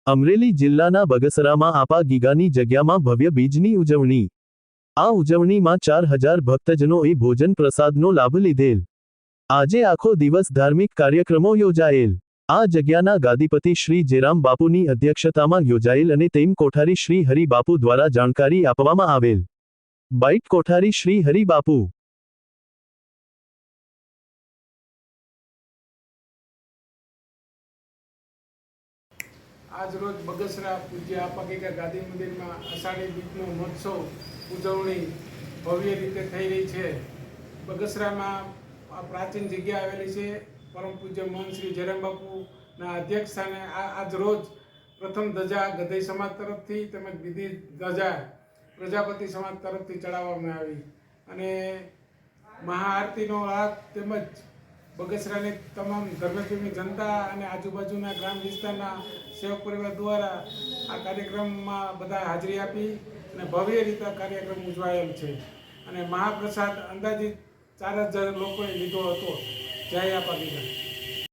અમરેલી જિલ્લાના બગસરામાં આપા ગીગાની જગ્યામાં ભવ્ય બીજની ઉજવણી। આ ઉજવણીમાં 4000 ભક્તજનોએ ભોજન પ્રસાદનો લાભ લીધેલ। આજે આખો દિવસ ધાર્મિક કાર્યક્રમો યોજાયેલ। આ જગ્યાના ગાદીપતિ શ્રી જેરામ બાપુની અધ્યક્ષતામાં યોજાયેલ અને તેમ કોઠારી શ્રી હરિ બાપુ દ્વારા જાણકારી આપવામાં આવેલ। બાઇટ કોઠારી શ્રી હરિ બાપુ। આજ રોજ બગસરા પૂજ્ય આપા ગીગા ગાદી મંદિરમાં અષાઢી બીજનો મહોત્સવ ઉજવણી ભવ્ય રીતે થઈ રહી છે। બગસરામાં આ પ્રાચીન જગ્યા આવેલી છે। પરમ પૂજ્ય મહંત શ્રી જયરામ બાપુના અધ્યક્ષ સ્થાને આજ રોજ પ્રથમ ધજા ગધઈ સમાજ તરફથી તેમજ બીજી ધજા પ્રજાપતિ સમાજ તરફથી ચડાવવામાં આવી અને મહાઆરતીનો લાભ તેમજ બગસરાની તમામ ધર્મપ્રેમી જનતા અને આજુબાજુના ગ્રામ વિસ્તારના સેવક પરિવાર દ્વારા આ કાર્યક્રમમાં બધા હાજરી આપી અને ભવ્ય રીતે કાર્યક્રમ ઉજવાયેલ છે અને મહાપ્રસાદ અંદાજિત 4000 લોકોએ લીધો હતો। જય આપા ગીગા।